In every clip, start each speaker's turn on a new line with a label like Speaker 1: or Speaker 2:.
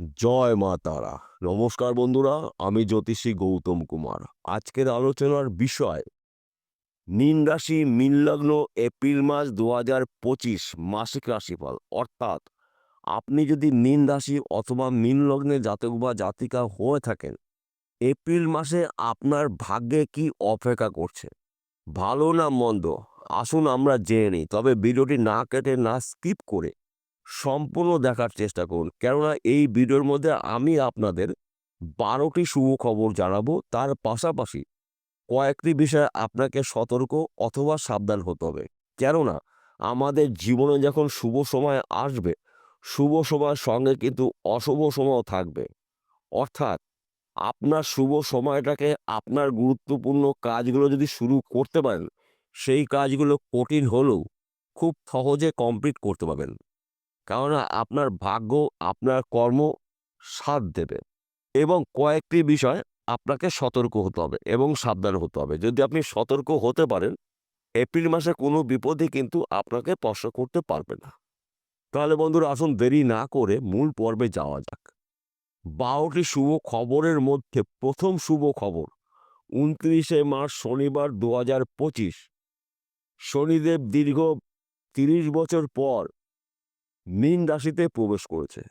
Speaker 1: জয় মা তারা। নমস্কার বন্ধুরা, আমি জ্যোতিষী গৌতম কুমার। আজকের আলোচনার বিষয় মীন রাশি মীন লগ্ন এপ্রিল মাস 2025 মাসিক রাশিফল। অর্থাৎ আপনি যদি মীন রাশি অথবা মীন লগ্নে জাতক বা জাতিকা হয়ে থাকেন, এপ্রিল মাসে আপনার ভাগ্যে কি অপেক্ষা করছে, ভালো না মন্দ, আসুন আমরা জেনে নিই। তবে ভিডিওটি না কেটে না স্কিপ করে সম্পূর্ণ দেখার চেষ্টা করুন, কেননা এই ভিডিওর মধ্যে আমি আপনাদের 12টি শুভ খবর জানাবো। তার পাশাপাশি কয়েকটি বিষয়ে আপনাকে সতর্ক অথবা সাবধান হতে হবে, কেননা আমাদের জীবনে যখন শুভ সময় আসবে, শুভ সময়ের সঙ্গে কিন্তু অশুভ সময়ও থাকবে। অর্থাৎ আপনার শুভ সময়টাকে আপনার গুরুত্বপূর্ণ কাজগুলো যদি শুরু করতে পারেন, সেই কাজগুলো কঠিন হলেও খুব সহজে কমপ্লিট করতে পারবেন, কেননা আপনার ভাগ্য আপনার কর্ম সাথ দেবে। এবং কয়েকটি বিষয় আপনাকে সতর্ক হতে হবে এবং সাবধান হতে হবে। যদি আপনি সতর্ক হতে পারেন, এপ্রিল মাসে কোনো বিপদই কিন্তু আপনাকে স্পর্শ করতে পারবে না। তাহলে বন্ধুরা, আসুন দেরি না করে মূল পর্বে যাওয়া যাক। 12টি শুভ খবরের মধ্যে প্রথম শুভ খবর, 29শে মার্চ শনিবার 2025 শনিদেব দীর্ঘ 30 বছর পর মীন রাশিতে প্রবেশ করেছে।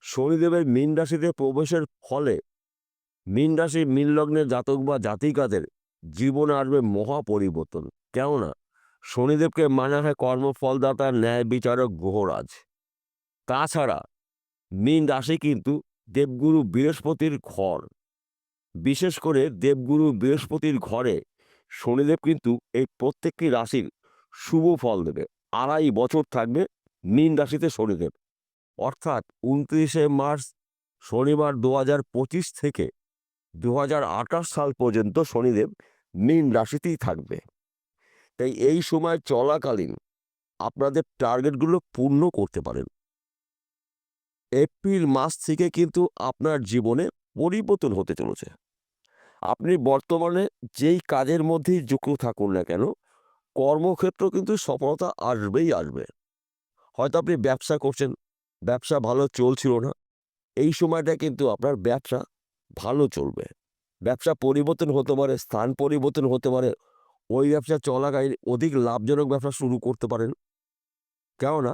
Speaker 1: শনিদেবের মীন রাশিতে প্রবেশের ফলে মীন রাশি মীন লগ্নের জাতক বা জাতিকাদের জীবনে আসবে মহা পরিবর্তন। কেননা শনিদেবকে মানা হয় কর্মফলদাতা, ন্যায় বিচারক, গ্রহরাজ। তাছাড়া মীন রাশি কিন্তু দেবগুরু বৃহস্পতির ঘর। বিশেষ করে দেবগুরু বৃহস্পতির ঘরে শনিদেব কিন্তু এই প্রত্যেকটি রাশির শুভ ফল দেবে। 2.5 বছর থাকবে মীন রাশিতে শনিদেব। অর্থাৎ 29শে মার্চ শনিবার 2025 থেকে 2028 সাল পর্যন্ত শনিদেব মীন রাশিতেই থাকবে। তাই এই সময় চলাকালীন আপনাদের টার্গেটগুলো পূর্ণ করতে পারেন। এপ্রিল মাস থেকে কিন্তু আপনার জীবনে পরিবর্তন হতে চলেছে। আপনি বর্তমানে যেই কাজের মধ্যেই যুক্ত থাকুন না কেন, কর্মক্ষেত্র কিন্তু সফলতা আসবেই আসবে। হয়তো আপনি ব্যবসা করছেন, ব্যবসা ভালো চলছিল না, এই সময়টা কিন্তু আপনার ব্যবসা ভালো চলবে। ব্যবসা পরিবর্তন হতে পারে, স্থান পরিবর্তন হতে পারে, ওই ব্যবসা চলাকালীন অধিক লাভজনক ব্যবসা শুরু করতে পারেন। কেননা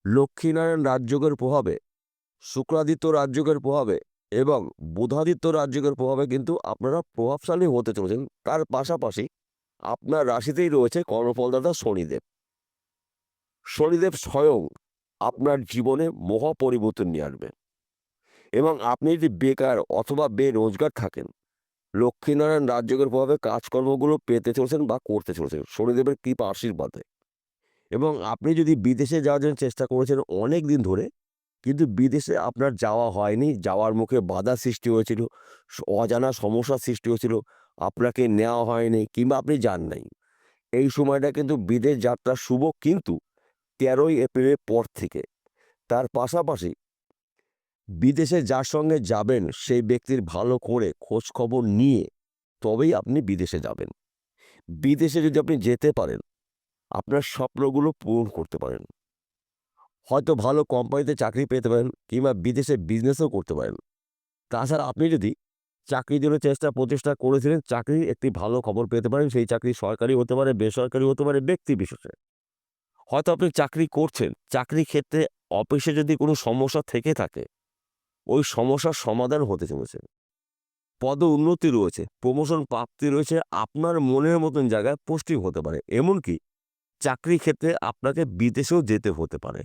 Speaker 1: লক্ষ্মীনারায়ণ রাজযোগের প্রভাবে, শুক্রাদিত্য রাজযোগের প্রভাবে এবং বুধাদিত্য রাজযোগের প্রভাবে কিন্তু আপনারা প্রভাবশালী হতে চলেছেন। তার পাশাপাশি আপনার রাশিতেই রয়েছে কর্মফলদাতা শনিদেব। শনিদেব স্বয়ং আপনার জীবনে মহা পরিবর্তন নিয়ে আসবে। এবং আপনি যদি বেকার অথবা বেরোজগার থাকেন, লক্ষ্মীনারায়ণ রাজযোগের প্রভাবে কাজকর্মগুলো পেতে চলেছেন বা করতে চলেছেন শনিদেবের কৃপা আশীর্বাদে। এবং আপনি যদি বিদেশে যাওয়ার জন্য চেষ্টা করেছেন অনেক দিন ধরে, কিন্তু বিদেশে আপনার যাওয়া হয়নি, যাওয়ার মুখে বাধা সৃষ্টি হয়েছিল, অজানা সমস্যার সৃষ্টি হয়েছিল, আপনাকে নেওয়া হয়নি কিংবা আপনি যান নাই, এই সময়টা কিন্তু বিদেশ যাত্রা শুভ, কিন্তু 13ই এপ্রিলের পর থেকে। তার পাশাপাশি বিদেশে যার সঙ্গে যাবেন সেই ব্যক্তির ভালো করে খোঁজ খবর নিয়ে তবেই আপনি বিদেশে যাবেন। বিদেশে যদি আপনি যেতে পারেন, আপনার স্বপ্নগুলো পূরণ করতে পারেন। হয়তো ভালো কোম্পানিতে চাকরি পেতে পারেন কিংবা বিদেশে বিজনেসও করতে পারেন। তাছাড়া আপনি যদি চাকরির জন্য প্রচেষ্টা করেছিলেন, চাকরির একটি ভালো খবর পেতে পারেন। সেই চাকরি সরকারি হতে পারে, বেসরকারি হতে পারে, ব্যক্তি বিশেষে। হয়তো আপনি চাকরি করছেন, চাকরির ক্ষেত্রে অফিসে যদি কোনো সমস্যা থেকে থাকে, ওই সমস্যার সমাধান হতে চলেছে। পদ উন্নতি রয়েছে, প্রমোশন প্রাপ্তি রয়েছে, আপনার মনের মতন জায়গায় পোস্টিং হতে পারে। এমনকি চাকরির ক্ষেত্রে আপনাকে বিদেশেও যেতে হতে পারে।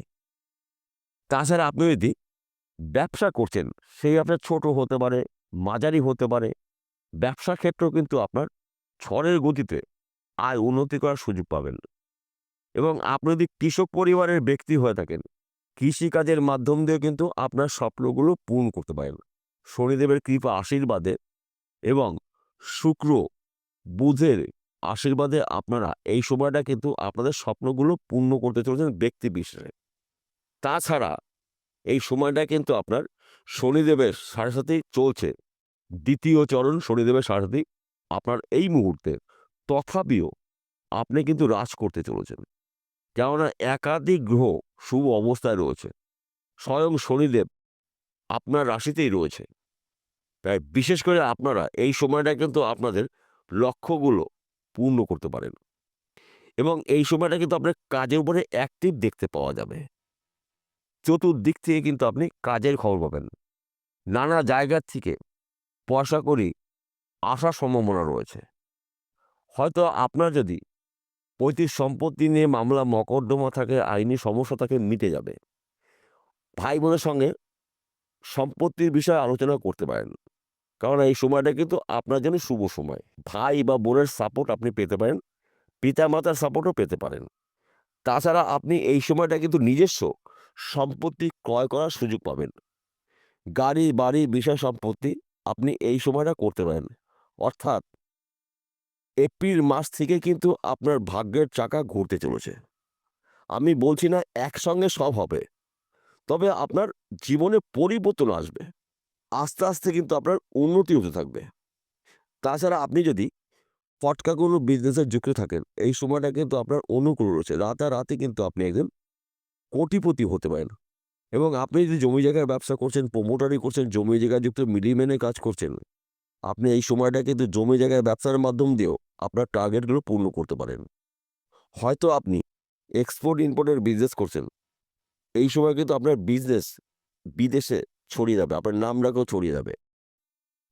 Speaker 1: তাছাড়া আপনি যদি ব্যবসা করছেন, সেই ব্যবসা ছোট হতে পারে, মাঝারি হতে পারে, ব্যবসার ক্ষেত্রেও কিন্তু আপনার ঝড়ের গতিতে আয় উন্নতি করার সুযোগ পাবেন। এবং আপনি যদি কৃষক পরিবারের ব্যক্তি হয়ে থাকেন, কৃষিকাজের মাধ্যম দিয়ে কিন্তু আপনার স্বপ্নগুলো পূরণ করতে পারেন শনিদেবের কৃপা আশীর্বাদে। এবং শুক্র, বুধের আশীর্বাদে আপনারা এই সময়টা কিন্তু আপনাদের স্বপ্নগুলো পূর্ণ করতে চলেছেন ব্যক্তি বিশেষে। তাছাড়া এই সময়টা কিন্তু আপনার শনিদেবের সাড়ে চলছে, দ্বিতীয় চরণ শনিদেবের সাড়ে আপনার এই মুহূর্তে। তথাপিও আপনি কিন্তু রাজ করতে চলেছেন, কেননা একাধিক গ্রহ শুভ অবস্থায় রয়েছে। স্বয়ং শনিদেব আপনার রাশিতেই রয়েছে। তাই বিশেষ করে আপনারা এই সময়টা কিন্তু আপনাদের লক্ষ্যগুলো পূর্ণ করতে পারেন এবং এই সময়টা কিন্তু আপনার কাজের উপরে অ্যাক্টিভ দেখতে পাওয়া যাবে। চতুর্দিক থেকে কিন্তু আপনি কাজের খবর পাবেন। নানা জায়গার থেকে পয়সাকড়ি আসার সম্ভাবনা রয়েছে। হয়তো আপনার যদি পৈতৃক সম্পত্তি নিয়ে মামলা মকদ্দমা থাকে, আইনি সমস্যা থাকে, মিটে যাবে। ভাই বোনের সঙ্গে সম্পত্তির বিষয়ে আলোচনা করতে পারেন, কারণ এই সময়টা কিন্তু আপনার জন্য শুভ সময়। ভাই বা বোনের সাপোর্ট আপনি পেতে পারেন, পিতামাতার সাপোর্টও পেতে পারেন। তাছাড়া আপনি এই সময়টা কিন্তু নিজস্ব সম্পত্তি ক্রয় করার সুযোগ পাবেন। গাড়ি, বাড়ি, বিষয় সম্পত্তি আপনি এই সময়টা করতে পারেন। অর্থাৎ এপ্রিল মাস থেকে কিন্তু আপনার ভাগ্যের চাকা ঘুরতে চলেছে। আমি বলছি না একসঙ্গে সব হবে, তবে আপনার জীবনে পরিবর্তন আসবে। আস্তে, আস্তে কিন্তু আপনার উন্নতি হতে থাকবে। তাছাড়া আপনি যদি ফটকা কোনো বিজনেসে যুক্ত থাকেন, এই সময়টা কিন্তু আপনার অনুকূল রয়েছে। রাতারাতি কিন্তু আপনি একজন কোটিপতি হতে পারেন এবং আপনি যদি জমি জায়গার ব্যবসা করছেন, প্রমোটারি করছেন, জমি জায়গায় যুক্ত মিডলম্যানের কাজ করছেন, আপনি এই সময়টা কিন্তু জমি জায়গায় ব্যবসার মাধ্যম দিয়েও আপনার টার্গেটগুলো পূর্ণ করতে পারেন। হয়তো আপনি এক্সপোর্ট ইম্পোর্টের বিজনেস করছেন, এই সময় কিন্তু আপনার বিজনেস বিদেশে ছড়িয়ে যাবে, আপনার নামডাকও ছড়িয়ে যাবে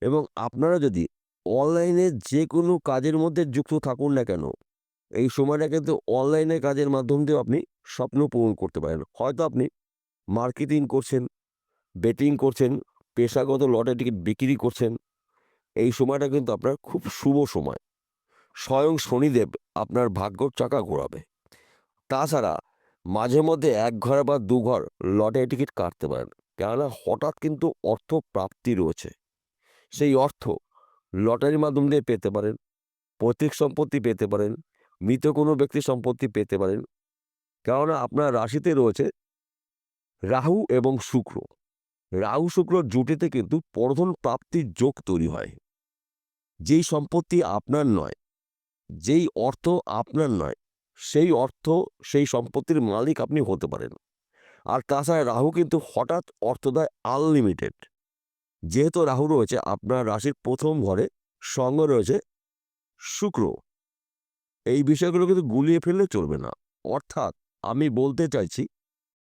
Speaker 1: এবং আপনারা যদি অনলাইনে যে কোনো কাজের মধ্যে যুক্ত থাকুন না কেন, এই সময়টা কিন্তু অনলাইনে কাজের মাধ্যম দিয়েও আপনি স্বপ্ন পূরণ করতে পারেন। হয়তো আপনি মার্কেটিং করছেন, বেটিং করছেন, পেশাগত লটারি টিকিট বিক্রি করছেন, এই সময়টা কিন্তু আপনার খুব শুভ সময়। স্বয়ং শনিদেব আপনার ভাগ্যর চাকা ঘোরাবে। তাছাড়া মাঝে মধ্যে ১ ঘর বা ২ ঘর লটারি টিকিট কাটতে পারেন, কেননা হঠাৎ কিন্তু অর্থ প্রাপ্তি রয়েছে। সেই অর্থ লটারির মাধ্যম দিয়ে পেতে পারেন, পৈতৃক সম্পত্তি পেতে পারেন, মৃত কোনো ব্যক্তির সম্পত্তি পেতে পারেন। কেননা আপনার রাশিতে রয়েছে রাহু এবং শুক্র। রাহু শুক্র জুটিতে কিন্তু প্রধান প্রাপ্তির যোগ তৈরি হয়। যেই সম্পত্তি আপনার নয়, যেই অর্থ আপনার নয়, সেই অর্থ, সেই সম্পত্তির মালিক আপনি হতে পারেন। আর তাছাড়া রাহু কিন্তু হঠাৎ অর্থ দেয় আনলিমিটেড। যেহেতু রাহু রয়েছে আপনার রাশির প্রথম ঘরে, সঙ্গে রয়েছে শুক্র, এই বিষয়গুলো কিন্তু গুলিয়ে ফেললে চলবে না। অর্থাৎ আমি বলতে চাইছি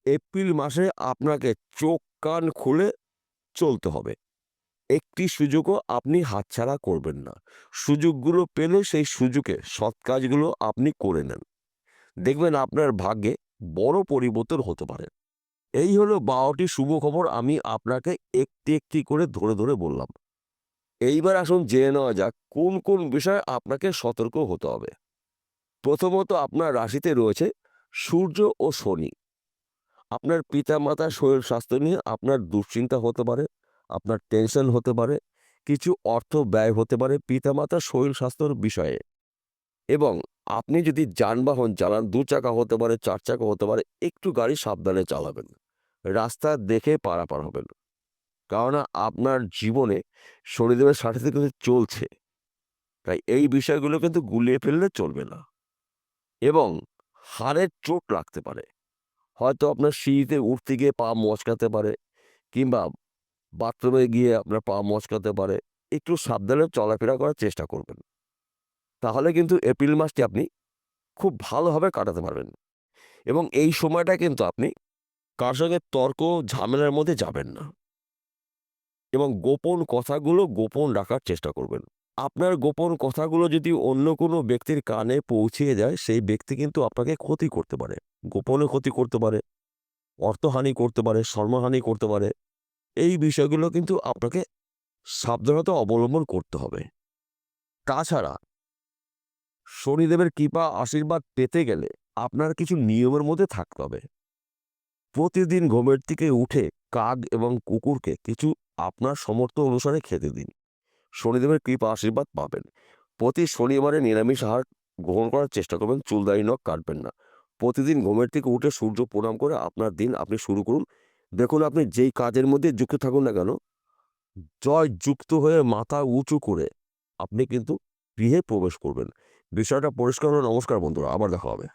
Speaker 1: এপ্রিল মাসে আপনাকে চোখ কান খুলে চলতে হবে। একটি সুযোগও আপনি হাতছাড়া করবেন না। সুযোগগুলো পেলে সেই সুযোগে সৎ কাজগুলো আপনি করে নেন। দেখবেন আপনার ভাগ্যে বড় পরিবর্তন হতে পারে। এই হলো ১২টি শুভ খবর আমি আপনাকে একটি একটি করে ধরে ধরে বললাম। এইবার আসুন জেনে নেওয়া যাক কোন কোন বিষয়ে আপনাকে সতর্ক হতে হবে। প্রথমত আপনার রাশিতে রয়েছে সূর্য ও শনি। আপনার পিতামাতার শরীর স্বাস্থ্য নিয়ে আপনার দুশ্চিন্তা হতে পারে, আপনার টেনশন হতে পারে, কিছু অর্থ ব্যয় হতে পারে পিতামাতার শরীর স্বাস্থ্যর বিষয়ে। এবং আপনি যদি যানবাহন চালান, ২ চাকা হতে পারে, ৪ চাকা হতে পারে, একটু গাড়ি সাবধানে চালাবেন। রাস্তা দেখে পারাপার হবেন। কেননা আপনার জীবনে শনিদেবের সাথে কিন্তু চলছে। তাই এই বিষয়গুলো কিন্তু গুলিয়ে ফেললে চলবে না। এবং হাড়ের চোট লাগতে পারে। হয়তো আপনার সিঁড়িতে উঠতে গিয়ে পা মচকাতে পারে কিংবা বাথরুমে গিয়ে আপনার পা মচকাতে পারে। একটু সাবধানে চলাফেরা করার চেষ্টা করবেন। তাহলে কিন্তু এপ্রিল মাসটি আপনি খুব ভালোভাবে কাটাতে পারবেন এবং এই সময়টা কিন্তু আপনি কার সঙ্গে তর্ক ঝামেলার মধ্যে যাবেন না এবং গোপন কথাগুলো গোপন রাখার চেষ্টা করবেন। আপনার গোপন কথাগুলো যদি অন্য কোনো ব্যক্তির কানে পৌঁছিয়ে যায়, সেই ব্যক্তি কিন্তু আপনাকে ক্ষতি করতে পারে। গোপনে ক্ষতি করতে পারে, অর্থহানি করতে পারে, সম্মানহানি করতে পারে। এই বিষয়গুলো কিন্তু আপনাকে সাবধানতা অবলম্বন করতে হবে। তাছাড়া শনিদেবের কৃপা আশীর্বাদ পেতে গেলে আপনার কিছু নিয়মের মধ্যে থাকতে হবে। প্রতিদিন ঘুমের থেকে উঠে কাক এবং কুকুরকে কিছু আপনার সামর্থ্য অনুসারে খেতে দিন। শনিদেবের কৃপা আশীর্বাদ পাবেন। প্রতি শনিবারে নিরামিষ আহার গ্রহণ করার চেষ্টা করবেন, চুলদাড়ি নখ কাটবেন না। প্রতিদিন ঘুমের থেকে উঠে সূর্য প্রণাম করে আপনার দিন আপনি শুরু করুন। দেখুন আপনি যেই কাজের মধ্যে যুক্ত থাকুন না কেন, জয় যুক্ত হয়ে মাথা উঁচু করে আপনি কিন্তু গৃহে প্রবেশ করবেন। বিষয়টা পরিষ্কার হলো। নমস্কার বন্ধুরা, আবার দেখা হবে।